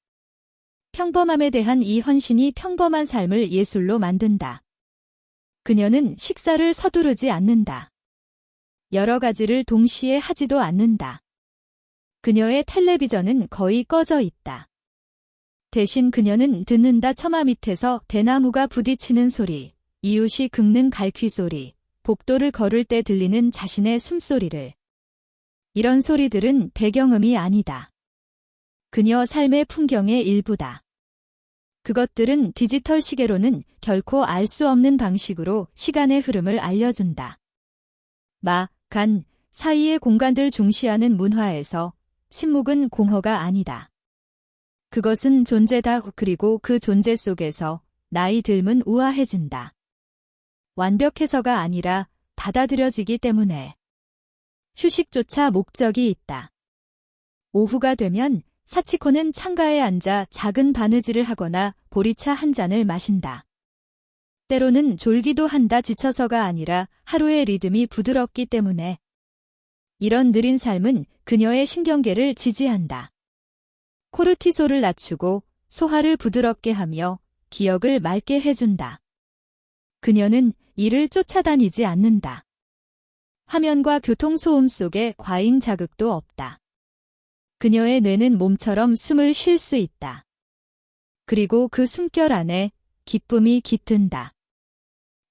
평범함에 대한 이 헌신이 평범한 삶을 예술로 만든다. 그녀는 식사를 서두르지 않는다. 여러 가지를 동시에 하지도 않는다. 그녀의 텔레비전은 거의 꺼져 있다. 대신 그녀는 듣는다. 처마 밑에서 대나무가 부딪히는 소리, 이웃이 긁는 갈퀴 소리, 복도를 걸을 때 들리는 자신의 숨소리를. 이런 소리들은 배경음이 아니다. 그녀 삶의 풍경의 일부다. 그것들은 디지털 시계로는 결코 알 수 없는 방식으로 시간의 흐름을 알려준다. 마, 간 사이의 공간들 중시하는 문화에서 침묵은 공허가 아니다. 그것은 존재다. 그리고 그 존재 속에서 나이 듦은 우아해진다. 완벽해서가 아니라 받아들여지기 때문에. 휴식조차 목적이 있다. 오후가 되면 사치코는 창가에 앉아 작은 바느질을 하거나 보리차 한 잔을 마신다. 때로는 졸기도 한다. 지쳐서가 아니라 하루의 리듬이 부드럽기 때문에. 이런 느린 삶은 그녀의 신경계를 지지한다. 코르티솔을 낮추고 소화를 부드럽게 하며 기억을 맑게 해준다. 그녀는 이를 쫓아다니지 않는다. 화면과 교통소음 속에 과잉 자극도 없다. 그녀의 뇌는 몸처럼 숨을 쉴 수 있다. 그리고 그 숨결 안에 기쁨이 깃든다.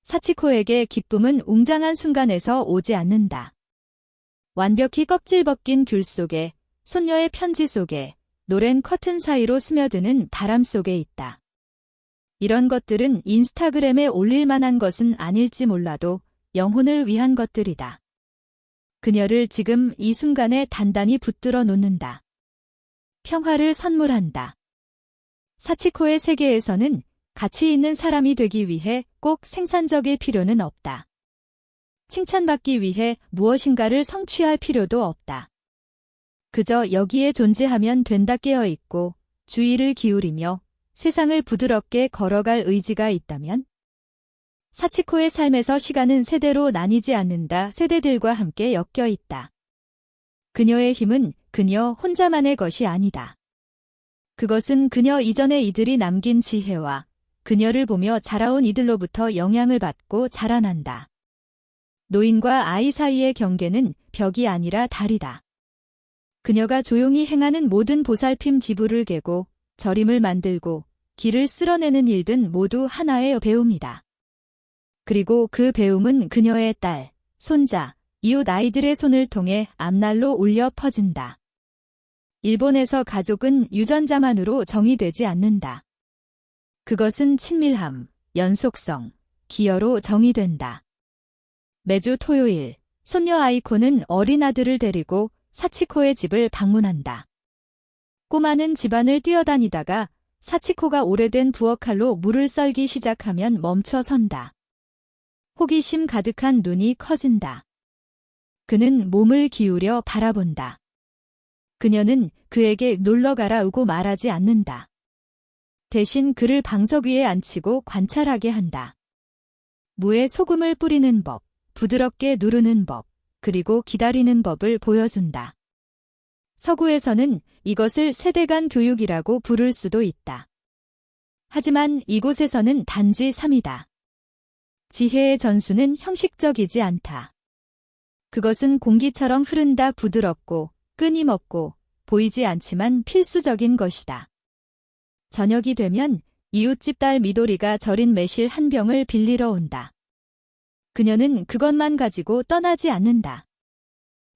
사치코에게 기쁨은 웅장한 순간에서 오지 않는다. 완벽히 껍질 벗긴 귤 속에, 손녀의 편지 속에, 노랜 커튼 사이로 스며드는 바람 속에 있다. 이런 것들은 인스타그램에 올릴 만한 것은 아닐지 몰라도 영혼을 위한 것들이다. 그녀를 지금 이 순간에 단단히 붙들어 놓는다. 평화를 선물한다. 사치코의 세계에서는 가치 있는 사람이 되기 위해 꼭 생산적일 필요는 없다. 칭찬받기 위해 무엇인가를 성취할 필요도 없다. 그저 여기에 존재하면 된다. 깨어있고 주의를 기울이며 세상을 부드럽게 걸어갈 의지가 있다면 사치코의 삶에서 시간은 세대로 나뉘지 않는다. 세대들과 함께 엮여 있다. 그녀의 힘은 그녀 혼자만의 것이 아니다. 그것은 그녀 이전의 이들이 남긴 지혜와 그녀를 보며 자라온 이들로부터 영향을 받고 자라난다. 노인과 아이 사이의 경계는 벽이 아니라 다리다. 그녀가 조용히 행하는 모든 보살핌 지부를 개고 절임을 만들고 길을 쓸어내는 일든 모두 하나의 배움이다. 그리고 그 배움은 그녀의 딸, 손자, 이웃 아이들의 손을 통해 앞날로 울려 퍼진다. 일본에서 가족은 유전자만으로 정의되지 않는다. 그것은 친밀함, 연속성, 기여로 정의된다. 매주 토요일, 손녀 아이코는 어린 아들을 데리고 사치코의 집을 방문한다. 꼬마는 집안을 뛰어다니다가 사치코가 오래된 부엌칼로 물을 썰기 시작하면 멈춰 선다. 호기심 가득한 눈이 커진다. 그는 몸을 기울여 바라본다. 그녀는 그에게 놀러가라고 말하지 않는다. 대신 그를 방석 위에 앉히고 관찰하게 한다. 무에 소금을 뿌리는 법, 부드럽게 누르는 법, 그리고 기다리는 법을 보여준다. 서구에서는 이것을 세대 간 교육이라고 부를 수도 있다. 하지만 이곳에서는 단지 3이다. 지혜의 전수는 형식적이지 않다. 그것은 공기처럼 흐른다. 부드럽고 끊임없고 보이지 않지만 필수적인 것이다. 저녁이 되면 이웃집 딸 미도리가 절인 매실 한 병을 빌리러 온다. 그녀는 그것만 가지고 떠나지 않는다.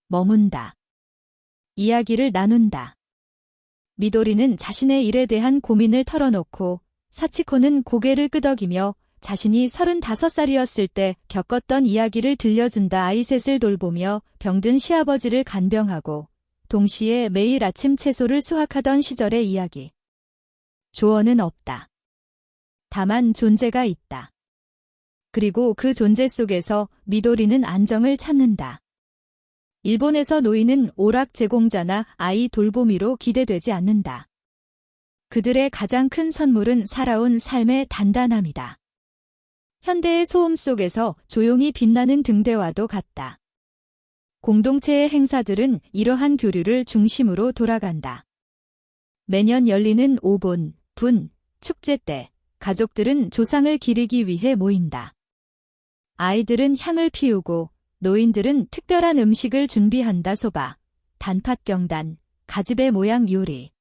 머문다. 이야기를 나눈다. 미도리는 자신의 일에 대한 고민을 털어놓고 사치코는 고개를 끄덕이며 자신이 35살이었을 때 겪었던 이야기를 들려준다. 아이 셋을 돌보며 병든 시아버지를 간병하고 동시에 매일 아침 채소를 수확하던 시절의 이야기. 조언은 없다. 다만 존재가 있다. 그리고 그 존재 속에서 미도리는 안정을 찾는다. 일본에서 노인은 오락 제공자나 아이 돌보미로 기대되지 않는다. 그들의 가장 큰 선물은 살아온 삶의 단단함이다. 현대의 소음 속에서 조용히 빛나는 등대와도 같다. 공동체의 행사들은 이러한 교류를 중심으로 돌아간다. 매년 열리는 오본, 분, 축제 때 가족들은 조상을 기리기 위해 모인다. 아이들은 향을 피우고 노인들은 특별한 음식을 준비한다. 소바, 단팥경단, 가지배 모양 요리.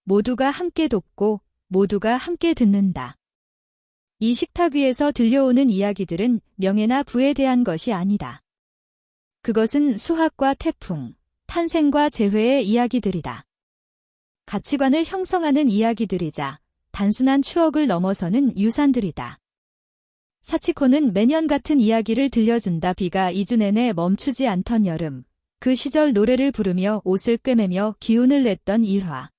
모두가 함께 돕고 모두가 함께 듣는다. 이 식탁 위에서 들려오는 이야기들은 명예나 부에 대한 것이 아니다. 그것은 수학과 태풍, 탄생과 재회의 이야기들이다. 가치관을 형성하는 이야기들이자 단순한 추억을 넘어서는 유산들이다. 사치코는 매년 같은 이야기를 들려준다. 비가 2주 내내 멈추지 않던 여름, 그 시절 노래를 부르며 옷을 꿰매며 기운을 냈던 일화.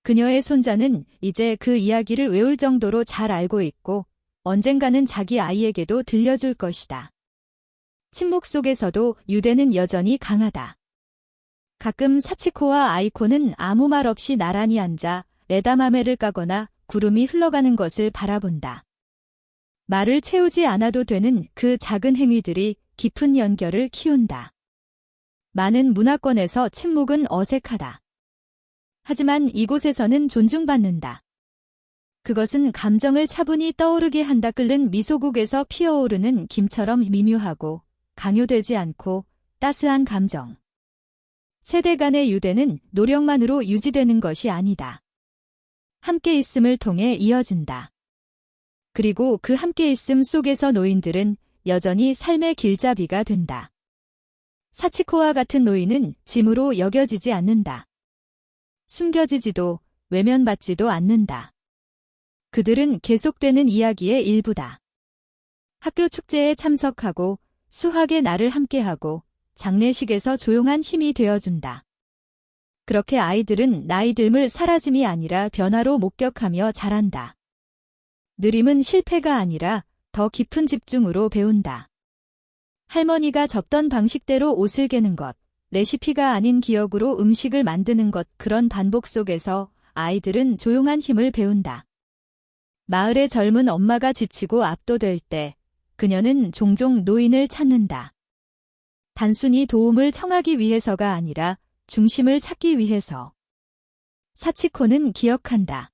그녀의 손자는 이제 그 이야기를 외울 정도로 잘 알고 있고 언젠가는 자기 아이에게도 들려줄 것이다. 침묵 속에서도 유대는 여전히 강하다. 가끔 사치코와 아이코는 아무 말 없이 나란히 앉아 에다마메를 까거나 구름이 흘러가는 것을 바라본다. 말을 채우지 않아도 되는 그 작은 행위들이 깊은 연결을 키운다. 많은 문화권에서 침묵은 어색하다. 하지만 이곳에서는 존중받는다. 그것은 감정을 차분히 떠오르게 한다. 끓는 미소국에서 피어오르는 김처럼 미묘하고 강요되지 않고 따스한 감정. 세대 간의 유대는 노력만으로 유지되는 것이 아니다. 함께 있음을 통해 이어진다. 그리고 그 함께 있음 속에서 노인들은 여전히 삶의 길잡이가 된다. 사치코와 같은 노인은 짐으로 여겨지지 않는다. 숨겨지지도 외면받지도 않는다. 그들은 계속되는 이야기의 일부다. 학교 축제에 참석하고 수학의 날을 함께하고 장례식에서 조용한 힘이 되어준다. 그렇게 아이들은 나이 듦을 사라짐이 아니라 변화로 목격하며 자란다. 느림은 실패가 아니라 더 깊은 집중으로 배운다. 할머니가 접던 방식대로 옷을 개는 것, 레시피가 아닌 기억으로 음식을 만드는 것, 그런 반복 속에서 아이들은 조용한 힘을 배운다. 마을의 젊은 엄마가 지치고 압도될 때 그녀는 종종 노인을 찾는다. 단순히 도움을 청하기 위해서가 아니라 중심을 찾기 위해서. 사치코는 기억한다.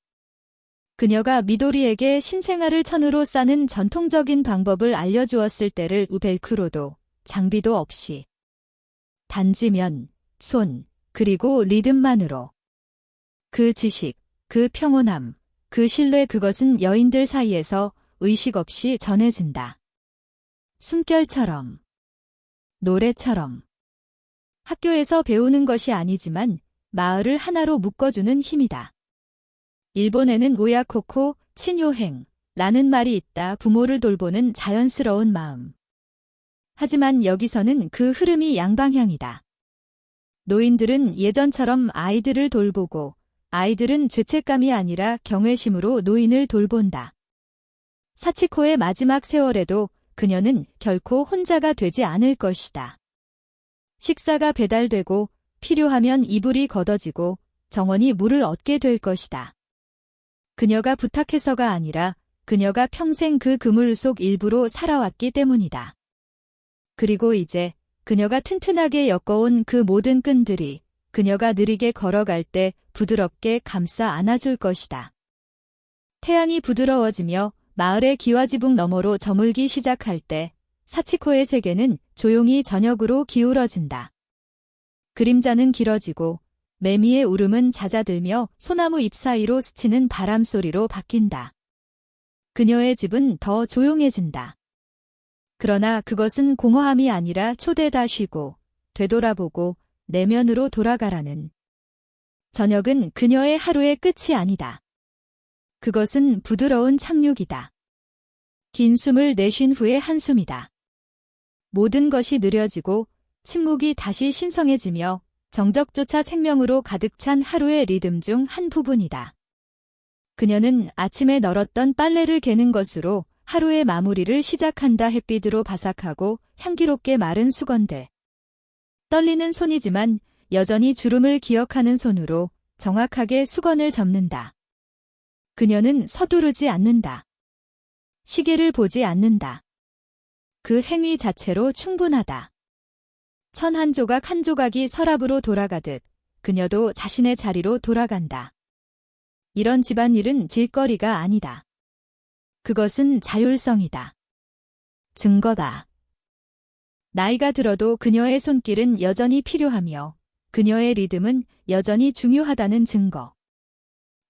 그녀가 미도리에게 신생아를 천으로 싸는 전통적인 방법을 알려주었을 때를 벨크로도 장비도 없이 단지 면, 손, 그리고 리듬만으로. 그 지식, 그 평온함, 그 신뢰 그것은 여인들 사이에서 의식 없이 전해진다. 숨결처럼, 노래처럼. 학교에서 배우는 것이 아니지만 마을을 하나로 묶어주는 힘이다. 일본에는 오야코코, 친요행라는 말이 있다. 부모를 돌보는 자연스러운 마음. 하지만 여기서는 그 흐름이 양방향이다. 노인들은 예전처럼 아이들을 돌보고 아이들은 죄책감이 아니라 경외심으로 노인을 돌본다. 사치코의 마지막 세월에도 그녀는 결코 혼자가 되지 않을 것이다. 식사가 배달되고 필요하면 이불이 걷어지고 정원이 물을 얻게 될 것이다. 그녀가 부탁해서가 아니라 그녀가 평생 그 그물 속 일부로 살아왔기 때문이다. 그리고 이제 그녀가 튼튼하게 엮어온 그 모든 끈들이 그녀가 느리게 걸어갈 때 부드럽게 감싸 안아줄 것이다. 태양이 부드러워지며 마을의 기와지붕 너머로 저물기 시작할 때 사치코의 세계는 조용히 저녁으로 기울어진다. 그림자는 길어지고 매미의 울음은 잦아들며 소나무 잎 사이로 스치는 바람 소리로 바뀐다. 그녀의 집은 더 조용해진다. 그러나 그것은 공허함이 아니라 초대다 쉬고 되돌아보고 내면으로 돌아가라는. 저녁은 그녀의 하루의 끝이 아니다. 그것은 부드러운 착륙이다. 긴 숨을 내쉰 후의 한숨이다. 모든 것이 느려지고 침묵이 다시 신성해지며 정적조차 생명으로 가득 찬 하루의 리듬 중 한 부분이다. 그녀는 아침에 널었던 빨래를 개는 것으로 하루의 마무리를 시작한다. 햇빛으로 바삭하고 향기롭게 마른 수건들. 떨리는 손이지만 여전히 주름을 기억하는 손으로 정확하게 수건을 접는다. 그녀는 서두르지 않는다. 시계를 보지 않는다. 그 행위 자체로 충분하다. 천 한 조각 한 조각이 서랍으로 돌아가듯 그녀도 자신의 자리로 돌아간다. 이런 집안일은 질거리가 아니다. 그것은 자율성이다. 증거다. 나이가 들어도 그녀의 손길은 여전히 필요하며 그녀의 리듬은 여전히 중요하다는 증거.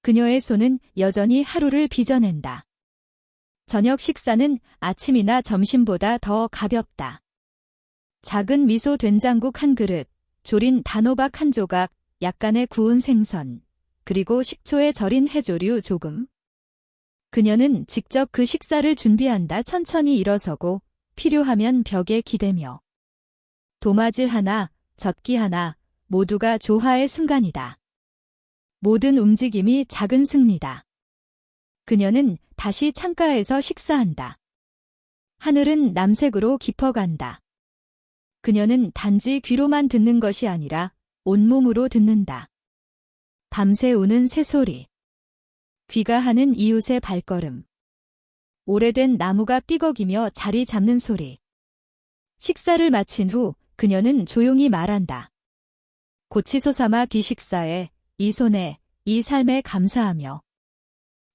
그녀의 손은 여전히 하루를 빚어낸다. 저녁 식사는 아침이나 점심보다 더 가볍다. 작은 미소 된장국 한 그릇, 졸인 단호박 한 조각, 약간의 구운 생선, 그리고 식초에 절인 해조류 조금. 그녀는 직접 그 식사를 준비한다. 천천히 일어서고 필요하면 벽에 기대며. 도마질 하나, 젓기 하나, 모두가 조화의 순간이다. 모든 움직임이 작은 승리다. 그녀는 다시 창가에서 식사한다. 하늘은 남색으로 깊어간다. 그녀는 단지 귀로만 듣는 것이 아니라 온몸으로 듣는다. 밤새 우는 새소리. 귀가하는 이웃의 발걸음. 오래된 나무가 삐걱이며 자리 잡는 소리. 식사를 마친 후 그녀는 조용히 말한다. 고치소사마 기식사에, 이 손에, 이 삶에 감사하며.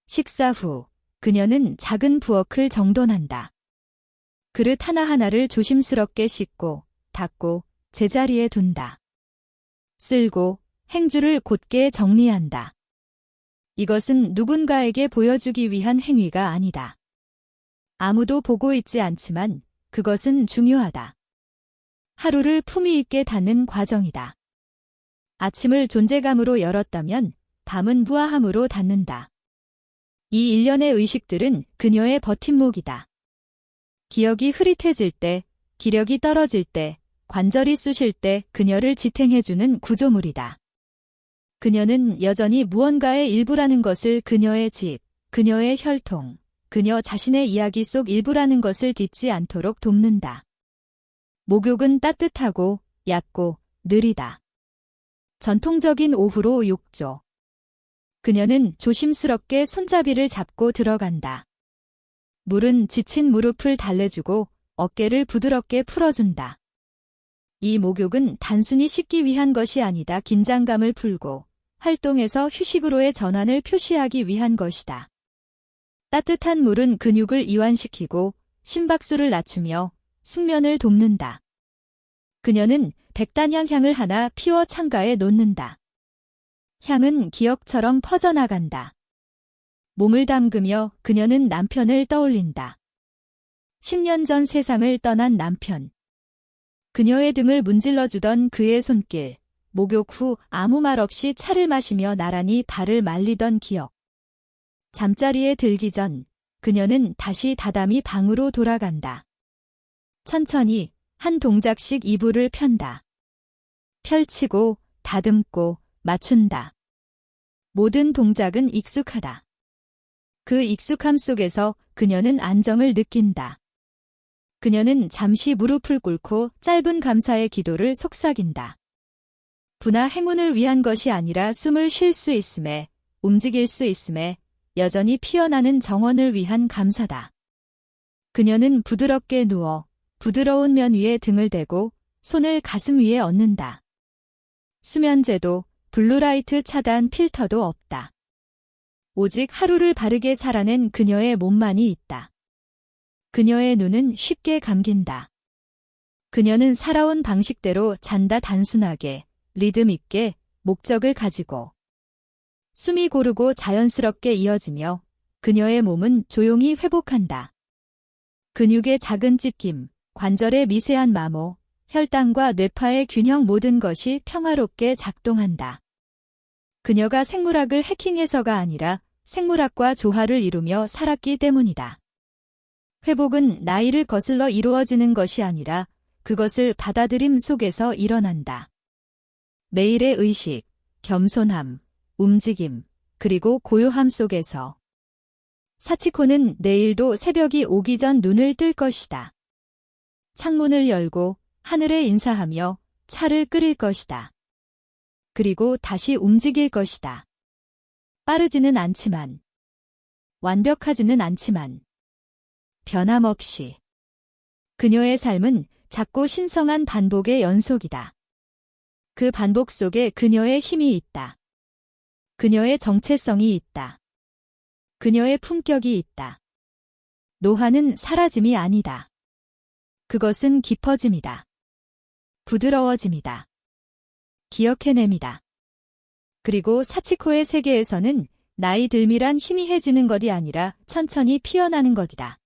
식사 후 그녀는 작은 부엌을 정돈한다. 그릇 하나하나를 조심스럽게 씻고 닦고 제자리에 둔다. 쓸고 행주를 곧게 정리한다. 이것은 누군가에게 보여주기 위한 행위가 아니다. 아무도 보고 있지 않지만 그것은 중요하다. 하루를 품위 있게 닫는 과정이다. 아침을 존재감으로 열었다면 밤은 무아함으로 닫는다. 이 일련의 의식들은 그녀의 버팀목이다. 기억이 흐릿해질 때, 기력이 떨어질 때, 관절이 쑤실 때 그녀를 지탱해주는 구조물이다. 그녀는 여전히 무언가의 일부라는 것을 그녀의 집, 그녀의 혈통, 그녀 자신의 이야기 속 일부라는 것을 잊지 않도록 돕는다. 목욕은 따뜻하고 얕고 느리다. 전통적인 오후로 욕조. 그녀는 조심스럽게 손잡이를 잡고 들어간다. 물은 지친 무릎을 달래주고 어깨를 부드럽게 풀어준다. 이 목욕은 단순히 씻기 위한 것이 아니다. 긴장감을 풀고 활동에서 휴식으로의 전환을 표시하기 위한 것이다. 따뜻한 물은 근육을 이완시키고 심박수를 낮추며 숙면을 돕는다. 그녀는 백단향 향을 하나 피워 창가에 놓는다. 향은 기억처럼 퍼져나간다. 몸을 담그며 그녀는 남편을 떠올린다. 10년 전 세상을 떠난 남편. 그녀의 등을 문질러주던 그의 손길, 목욕 후 아무 말 없이 차를 마시며 나란히 발을 말리던 기억. 잠자리에 들기 전 그녀는 다시 다담이 방으로 돌아간다. 천천히 한 동작씩 이불을 편다. 펼치고 다듬고 맞춘다. 모든 동작은 익숙하다. 그 익숙함 속에서 그녀는 안정을 느낀다. 그녀는 잠시 무릎을 꿇고 짧은 감사의 기도를 속삭인다. 부나 행운을 위한 것이 아니라 숨을 쉴 수 있음에, 움직일 수 있음에, 여전히 피어나는 정원을 위한 감사다. 그녀는 부드럽게 누워 부드러운 면 위에 등을 대고 손을 가슴 위에 얹는다. 수면제도, 블루라이트 차단 필터도 없다. 오직 하루를 바르게 살아낸 그녀의 몸만이 있다. 그녀의 눈은 쉽게 감긴다. 그녀는 살아온 방식대로 잔다. 단순하게, 리듬 있게, 목적을 가지고. 숨이 고르고 자연스럽게 이어지며 그녀의 몸은 조용히 회복한다. 근육의 작은 찢김, 관절의 미세한 마모, 혈당과 뇌파의 균형 모든 것이 평화롭게 작동한다. 그녀가 생물학을 해킹해서가 아니라 생물학과 조화를 이루며 살았기 때문이다. 회복은 나이를 거슬러 이루어지는 것이 아니라 그것을 받아들임 속에서 일어난다. 매일의 의식, 겸손함, 움직임, 그리고 고요함 속에서. 사치코는 내일도 새벽이 오기 전 눈을 뜰 것이다. 창문을 열고 하늘에 인사하며 차를 끓일 것이다. 그리고 다시 움직일 것이다. 빠르지는 않지만, 완벽하지는 않지만, 변함없이. 그녀의 삶은 작고 신성한 반복의 연속이다. 그 반복 속에 그녀의 힘이 있다. 그녀의 정체성이 있다. 그녀의 품격이 있다. 노화는 사라짐이 아니다. 그것은 깊어짐이다. 부드러워짐이다. 기억해냄이다. 그리고 사치코의 세계에서는 나이 들미란 희미해지는 것이 아니라 천천히 피어나는 것이다.